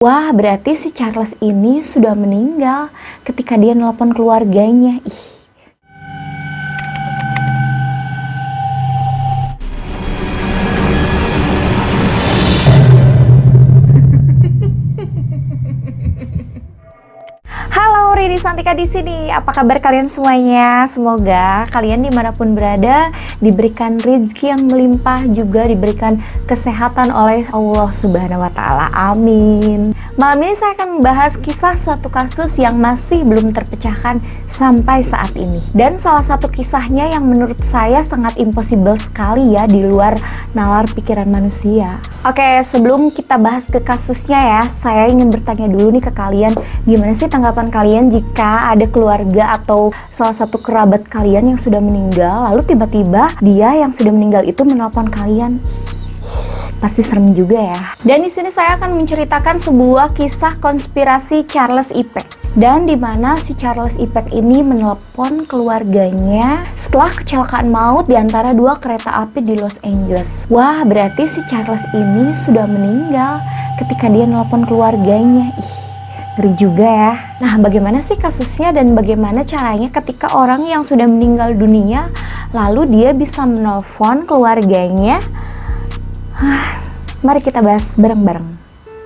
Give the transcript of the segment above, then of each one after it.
Wah, berarti si Charles ini sudah meninggal ketika dia nelpon keluarganya. Ih. Halo, Riri Santika di sini. Apa kabar kalian semuanya? Semoga kalian dimanapun berada diberikan rezeki yang melimpah, juga diberikan kesehatan oleh Allah Subhanahu Wa Taala. Amin. Malam ini saya akan membahas kisah suatu kasus yang masih belum terpecahkan sampai saat ini. Dan salah satu kisahnya yang menurut saya sangat impossible sekali ya, di luar nalar pikiran manusia. Oke, sebelum kita bahas ke kasusnya ya, saya ingin bertanya dulu nih ke kalian, gimana sih tanggapan kalian jika ada keluarga atau salah satu kerabat kalian yang sudah meninggal, lalu tiba-tiba dia yang sudah meninggal itu menelpon kalian? Pasti serem juga ya. Dan di sini saya akan menceritakan sebuah kisah konspirasi Charles Ipek. Dan di mana si Charles Ipek ini menelepon keluarganya setelah kecelakaan maut di antara dua kereta api di Los Angeles. Wah, berarti si Charles ini sudah meninggal ketika dia menelepon keluarganya. Ih, ngeri juga ya. Nah, bagaimana sih kasusnya dan bagaimana caranya ketika orang yang sudah meninggal dunia lalu dia bisa menelpon keluarganya? Mari kita bahas bareng-bareng.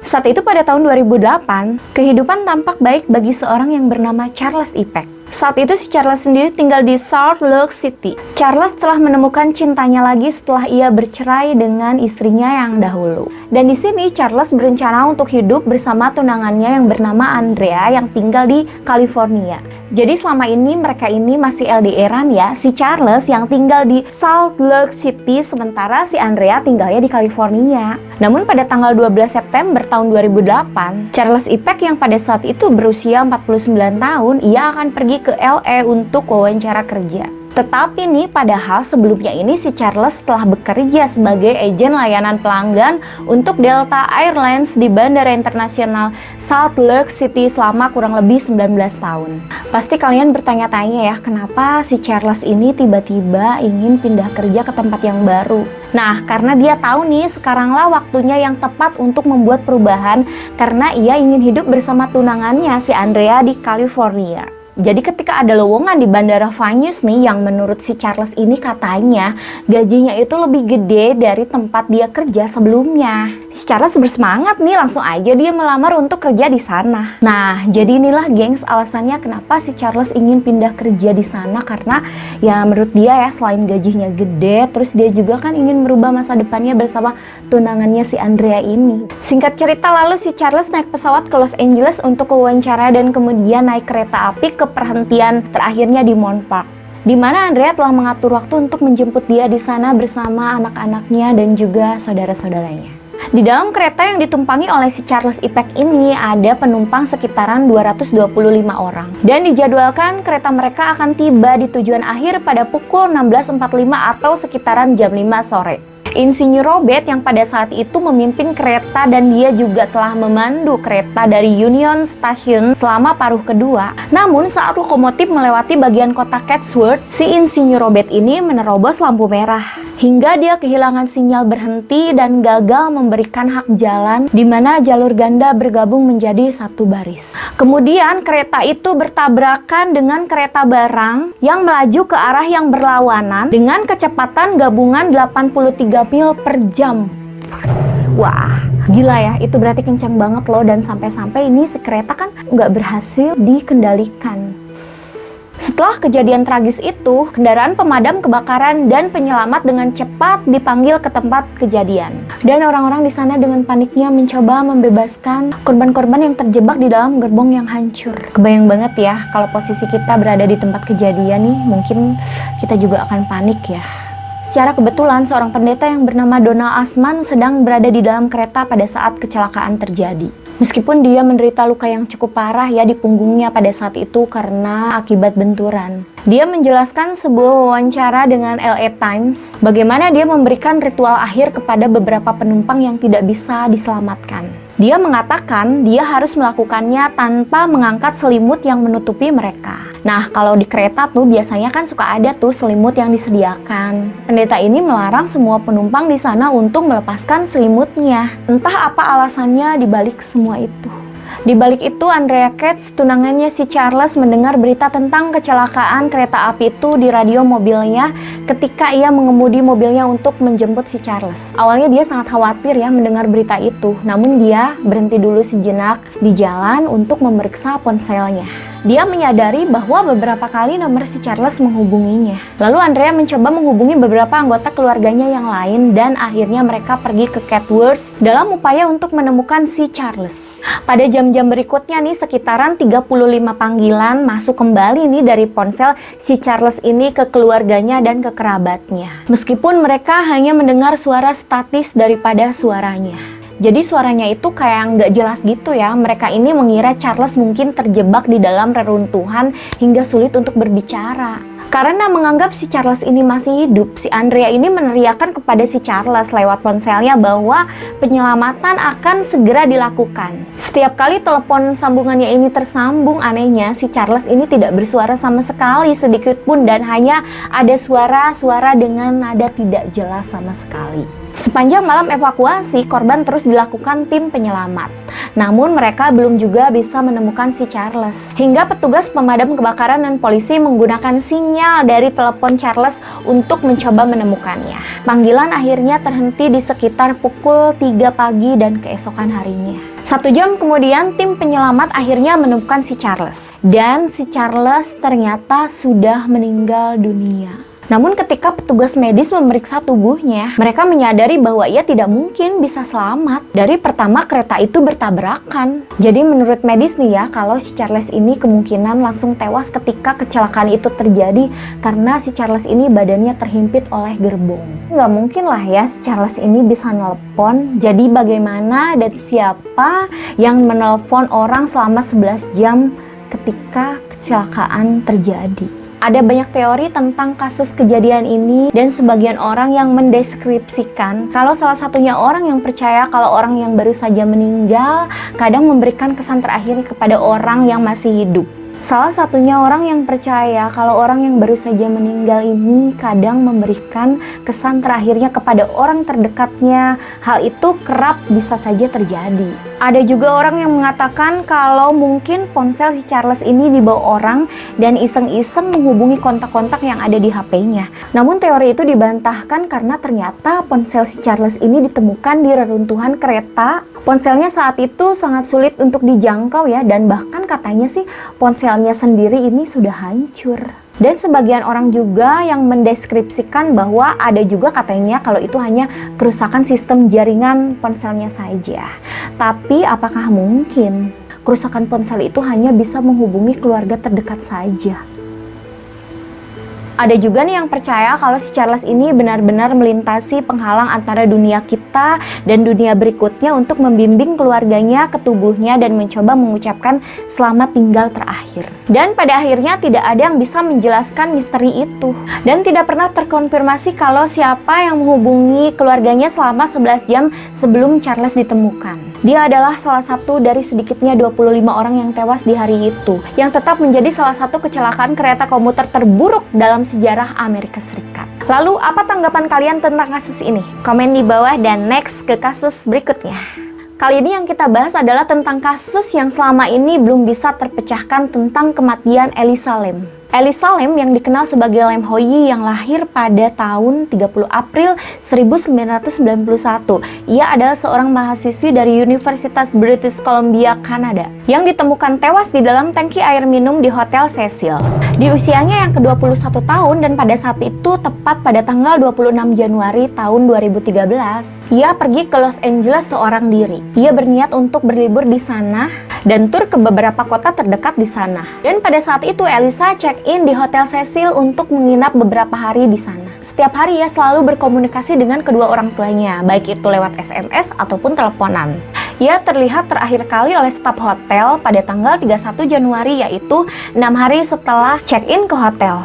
Saat itu pada tahun 2008, kehidupan tampak baik bagi seorang yang bernama Charles Ipek. Saat itu si Charles sendiri tinggal di Salt Lake City. Charles telah menemukan cintanya lagi setelah ia bercerai dengan istrinya yang dahulu. Dan di sini Charles berencana untuk hidup bersama tunangannya yang bernama Andrea yang tinggal di California. Jadi selama ini mereka ini masih LDR-an ya, si Charles yang tinggal di Salt Lake City sementara si Andrea tinggalnya di California. Namun pada tanggal 12 September tahun 2008, Charles Ipek yang pada saat itu berusia 49 tahun, ia akan pergi ke LA untuk wawancara kerja. Tetapi nih, padahal sebelumnya ini si Charles telah bekerja sebagai agen layanan pelanggan untuk Delta Airlines di Bandara Internasional Salt Lake City selama kurang lebih 19 tahun. Pasti kalian bertanya-tanya ya, kenapa si Charles ini tiba-tiba ingin pindah kerja ke tempat yang baru? Nah, karena dia tahu nih sekaranglah waktunya yang tepat untuk membuat perubahan karena ia ingin hidup bersama tunangannya si Andrea di California. Jadi ketika ada lowongan di Bandara Vanius nih yang menurut si Charles ini katanya gajinya itu lebih gede dari tempat dia kerja sebelumnya. Si Charles bersemangat nih, langsung aja dia melamar untuk kerja di sana. Nah, jadi inilah gengs alasannya kenapa si Charles ingin pindah kerja di sana, karena ya menurut dia ya selain gajinya gede, terus dia juga kan ingin merubah masa depannya bersama tunangannya si Andrea ini. Singkat cerita, lalu si Charles naik pesawat ke Los Angeles untuk wawancara dan kemudian naik kereta api ke perhentian terakhirnya di Mount Park, di mana Andrea telah mengatur waktu untuk menjemput dia di sana bersama anak-anaknya dan juga saudara-saudaranya. Di dalam kereta yang ditumpangi oleh si Charles Ipek ini ada penumpang sekitaran 225 orang. Dan dijadwalkan kereta mereka akan tiba di tujuan akhir pada pukul 16.45 atau sekitaran jam 5 sore. Insinyur Robert yang pada saat itu memimpin kereta dan dia juga telah memandu kereta dari Union Station selama paruh kedua. Namun saat lokomotif melewati bagian kota Chatsworth, si Insinyur Robert ini menerobos lampu merah hingga dia kehilangan sinyal berhenti dan gagal memberikan hak jalan, di mana jalur ganda bergabung menjadi satu baris. Kemudian kereta itu bertabrakan dengan kereta barang yang melaju ke arah yang berlawanan dengan kecepatan gabungan 83 mil per jam. Wah, gila ya, itu berarti kencang banget loh. Dan sampai-sampai ini si kereta kan nggak berhasil dikendalikan. Setelah kejadian tragis itu, kendaraan pemadam kebakaran dan penyelamat dengan cepat dipanggil ke tempat kejadian. Dan orang-orang di sana dengan paniknya mencoba membebaskan korban-korban yang terjebak di dalam gerbong yang hancur. Kebayang banget ya, kalau posisi kita berada di tempat kejadian nih, mungkin kita juga akan panik ya. Secara kebetulan, seorang pendeta yang bernama Donald Asman sedang berada di dalam kereta pada saat kecelakaan terjadi. Meskipun dia menderita luka yang cukup parah ya di punggungnya pada saat itu karena akibat benturan. Dia menjelaskan sebuah wawancara dengan LA Times bagaimana dia memberikan ritual akhir kepada beberapa penumpang yang tidak bisa diselamatkan. Dia mengatakan dia harus melakukannya tanpa mengangkat selimut yang menutupi mereka. Nah, kalau di kereta tuh biasanya kan suka ada tuh selimut yang disediakan. Pendeta ini melarang semua penumpang di sana untuk melepaskan selimutnya. Entah apa alasannya di balik semua itu. Di balik itu, Andrea Katz, tunangannya si Charles, mendengar berita tentang kecelakaan kereta api itu di radio mobilnya ketika ia mengemudi mobilnya untuk menjemput si Charles. Awalnya dia sangat khawatir ya mendengar berita itu, namun dia berhenti dulu sejenak di jalan untuk memeriksa ponselnya. Dia menyadari bahwa beberapa kali nomor si Charles menghubunginya. Lalu Andrea mencoba menghubungi beberapa anggota keluarganya yang lain dan akhirnya mereka pergi ke Chatsworth dalam upaya untuk menemukan si Charles. Pada jam-jam berikutnya nih, sekitaran 35 panggilan masuk kembali nih dari ponsel si Charles ini ke keluarganya dan ke kerabatnya. Meskipun mereka hanya mendengar suara statis daripada suaranya. Jadi suaranya itu kayak nggak jelas gitu ya. Mereka ini mengira Charles mungkin terjebak di dalam reruntuhan hingga sulit untuk berbicara. Karena menganggap si Charles ini masih hidup, si Andrea ini meneriakkan kepada si Charles lewat ponselnya bahwa penyelamatan akan segera dilakukan. Setiap kali telepon sambungannya ini tersambung, anehnya si Charles ini tidak bersuara sama sekali sedikit pun dan hanya ada suara-suara dengan nada tidak jelas sama sekali. Sepanjang malam evakuasi, korban terus dilakukan tim penyelamat. Namun mereka belum juga bisa menemukan si Charles. Hingga petugas pemadam kebakaran dan polisi menggunakan sinyal dari telepon Charles untuk mencoba menemukannya. Panggilan akhirnya terhenti di sekitar pukul 3 pagi dan keesokan harinya. 1 jam kemudian, tim penyelamat akhirnya menemukan si Charles. Dan si Charles ternyata sudah meninggal dunia. Namun ketika petugas medis memeriksa tubuhnya, mereka menyadari bahwa ia tidak mungkin bisa selamat. Dari pertama kereta itu bertabrakan. Jadi menurut medis nih ya, kalau si Charles ini kemungkinan langsung tewas ketika kecelakaan itu terjadi karena si Charles ini badannya terhimpit oleh gerbong. Nggak mungkin lah ya si Charles ini bisa nelpon. Jadi bagaimana dan siapa yang menelpon orang selama 11 jam ketika kecelakaan terjadi? Ada banyak teori tentang kasus kejadian ini dan sebagian orang yang mendeskripsikan kalau salah satunya orang yang percaya kalau orang yang baru saja meninggal kadang memberikan kesan terakhir kepada orang yang masih hidup. Salah satunya orang yang percaya kalau orang yang baru saja meninggal ini kadang memberikan kesan terakhirnya kepada orang terdekatnya. Hal itu kerap bisa saja terjadi. Ada juga orang yang mengatakan kalau mungkin ponsel si Charles ini dibawa orang dan iseng-iseng menghubungi kontak-kontak yang ada di HP-nya. Namun teori itu dibantahkan karena ternyata ponsel si Charles ini ditemukan di reruntuhan kereta. Ponselnya saat itu sangat sulit untuk dijangkau ya, dan bahkan katanya sih ponselnya sendiri ini sudah hancur. Dan sebagian orang juga yang mendeskripsikan bahwa ada juga katanya kalau itu hanya kerusakan sistem jaringan ponselnya saja. Tapi apakah mungkin kerusakan ponsel itu hanya bisa menghubungi keluarga terdekat saja? Ada juga nih yang percaya kalau si Charles ini benar-benar melintasi penghalang antara dunia kita dan dunia berikutnya untuk membimbing keluarganya ke tubuhnya dan mencoba mengucapkan selamat tinggal terakhir. Dan pada akhirnya tidak ada yang bisa menjelaskan misteri itu. Dan tidak pernah terkonfirmasi kalau siapa yang menghubungi keluarganya selama 11 jam sebelum Charles ditemukan. Dia adalah salah satu dari sedikitnya 25 orang yang tewas di hari itu, yang tetap menjadi salah satu kecelakaan kereta komuter terburuk dalam sejarah Amerika Serikat. Lalu apa tanggapan kalian tentang kasus ini? Komen di bawah dan next ke kasus berikutnya. Kali ini yang kita bahas adalah tentang kasus yang selama ini belum bisa terpecahkan tentang kematian Elisa Lam. Elisa Lam yang dikenal sebagai Lam Hoyi yang lahir pada tahun 30 April 1991. Ia adalah seorang mahasiswi dari Universitas British Columbia, Kanada, yang ditemukan tewas di dalam tangki air minum di Hotel Cecil. Di usianya yang ke-21 tahun dan pada saat itu tepat pada tanggal 26 Januari tahun 2013, ia pergi ke Los Angeles seorang diri. Ia berniat untuk berlibur di sana dan tur ke beberapa kota terdekat di sana. Dan pada saat itu Elisa check-in di Hotel Cecil untuk menginap beberapa hari di sana. Setiap hari ia selalu berkomunikasi dengan kedua orang tuanya, baik itu lewat SMS ataupun teleponan. Ia terlihat terakhir kali oleh staf hotel pada tanggal 31 Januari, yaitu 6 hari setelah check-in ke hotel.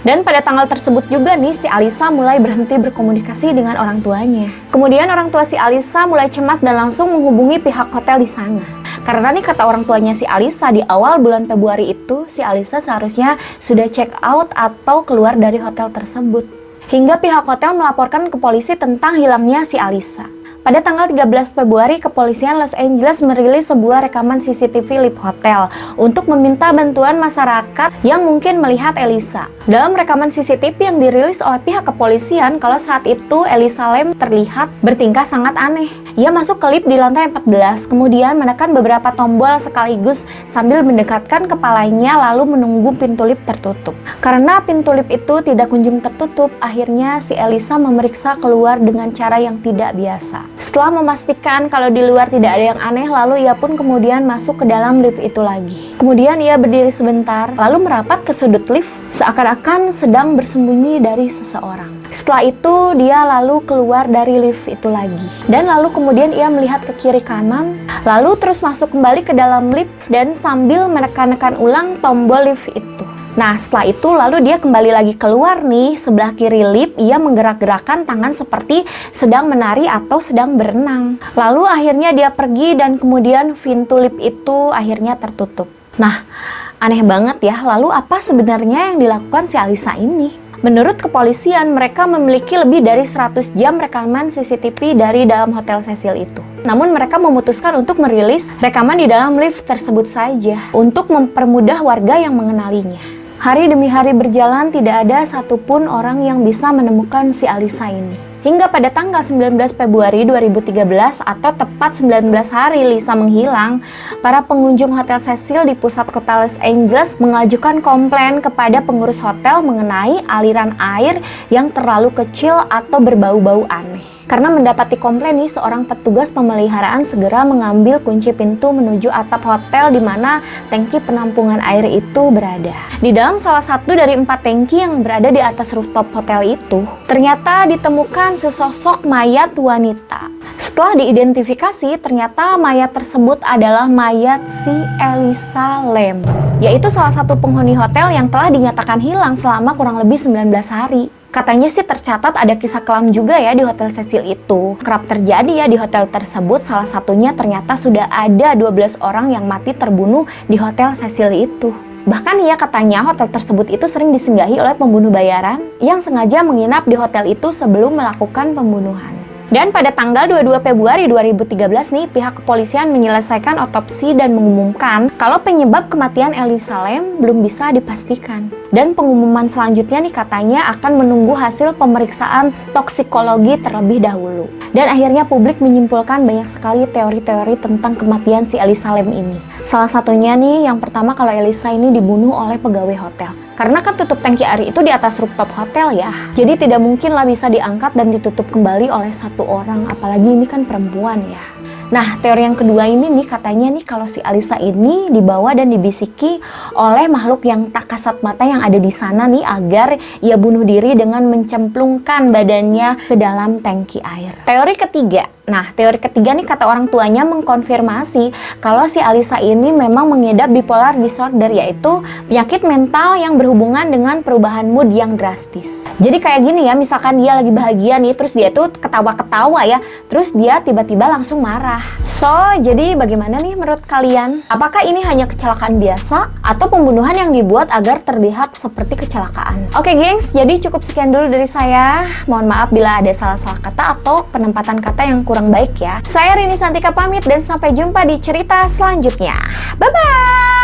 Dan pada tanggal tersebut juga nih, si Alisa mulai berhenti berkomunikasi dengan orang tuanya. Kemudian orang tua si Alisa mulai cemas dan langsung menghubungi pihak hotel di sana. Karena nih kata orang tuanya si Alisa, di awal bulan Februari itu si Alisa seharusnya sudah check out atau keluar dari hotel tersebut. Hingga pihak hotel melaporkan ke polisi tentang hilangnya si Alisa. Pada tanggal 13 Februari, kepolisian Los Angeles merilis sebuah rekaman CCTV lift hotel untuk meminta bantuan masyarakat yang mungkin melihat Elisa. Dalam rekaman CCTV yang dirilis oleh pihak kepolisian, kalau saat itu Elisa Lam terlihat bertingkah sangat aneh. Ia masuk ke lift di lantai 14, kemudian menekan beberapa tombol sekaligus sambil mendekatkan kepalanya lalu menunggu pintu lift tertutup. Karena pintu lift itu tidak kunjung tertutup, akhirnya si Elisa memeriksa keluar dengan cara yang tidak biasa. Setelah memastikan kalau di luar tidak ada yang aneh, lalu ia pun kemudian masuk ke dalam lift itu lagi. Kemudian ia berdiri sebentar, lalu merapat ke sudut lift, seakan-akan sedang bersembunyi dari seseorang. Setelah itu, dia lalu keluar dari lift itu lagi. Dan lalu kemudian ia melihat ke kiri kanan, lalu terus masuk kembali ke dalam lift dan sambil menekan-nekan ulang tombol lift itu. Nah, setelah itu lalu dia kembali lagi keluar nih, sebelah kiri lift ia menggerak-gerakkan tangan seperti sedang menari atau sedang berenang. Lalu akhirnya dia pergi dan kemudian pintu lift itu akhirnya tertutup. Nah, aneh banget ya, lalu apa sebenarnya yang dilakukan si Alisa ini? Menurut kepolisian, mereka memiliki lebih dari 100 jam rekaman CCTV dari dalam Hotel Cecil itu. Namun mereka memutuskan untuk merilis rekaman di dalam lift tersebut saja untuk mempermudah warga yang mengenalinya. Hari demi hari berjalan, tidak ada satupun orang yang bisa menemukan si Alisa ini. Hingga pada tanggal 19 Februari 2013 atau tepat 19 hari Lisa menghilang, para pengunjung Hotel Cecil di pusat kota Los Angeles mengajukan komplain kepada pengurus hotel mengenai aliran air yang terlalu kecil atau berbau-bau aneh. Karena mendapati komplain nih, seorang petugas pemeliharaan segera mengambil kunci pintu menuju atap hotel di mana tangki penampungan air itu berada. Di dalam salah satu dari 4 tangki yang berada di atas rooftop hotel itu, ternyata ditemukan sesosok mayat wanita. Setelah diidentifikasi, ternyata mayat tersebut adalah mayat si Elisa Lam, yaitu salah satu penghuni hotel yang telah dinyatakan hilang selama kurang lebih 19 hari. Katanya sih tercatat ada kisah kelam juga ya di Hotel Cecil itu. Kerap terjadi ya di hotel tersebut, salah satunya ternyata sudah ada 12 orang yang mati terbunuh di Hotel Cecil itu. Bahkan ya katanya hotel tersebut itu sering disinggahi oleh pembunuh bayaran yang sengaja menginap di hotel itu sebelum melakukan pembunuhan. Dan pada tanggal 22 Februari 2013 nih, pihak kepolisian menyelesaikan otopsi dan mengumumkan kalau penyebab kematian Elisa Lam belum bisa dipastikan. Dan pengumuman selanjutnya nih katanya akan menunggu hasil pemeriksaan toksikologi terlebih dahulu. Dan akhirnya publik menyimpulkan banyak sekali teori-teori tentang kematian si Elisa Lam ini. Salah satunya nih, yang pertama kalau Elisa ini dibunuh oleh pegawai hotel. Karena kan tutup tangki air itu di atas rooftop hotel ya. Jadi tidak mungkin lah bisa diangkat dan ditutup kembali oleh satu orang. Apalagi ini kan perempuan ya. Nah, teori yang kedua ini nih katanya nih kalau si Alisa ini dibawa dan dibisiki oleh makhluk yang tak kasat mata yang ada di sana nih agar ia bunuh diri dengan mencemplungkan badannya ke dalam tangki air. Teori ketiga. Nah, teori ketiga nih kata orang tuanya mengkonfirmasi kalau si Alisa ini memang mengidap bipolar disorder, yaitu penyakit mental yang berhubungan dengan perubahan mood yang drastis. Jadi kayak gini ya, misalkan dia lagi bahagia nih, terus dia tuh ketawa-ketawa ya, terus dia tiba-tiba langsung marah. So, jadi bagaimana nih menurut kalian? Apakah ini hanya kecelakaan biasa atau pembunuhan yang dibuat agar terlihat seperti kecelakaan? Oke gengs, jadi cukup sekian dulu dari saya. Mohon maaf bila ada salah-salah kata atau penempatan kata yang kurang baik ya. Saya Rini Santika pamit dan sampai jumpa di cerita selanjutnya. Bye-bye!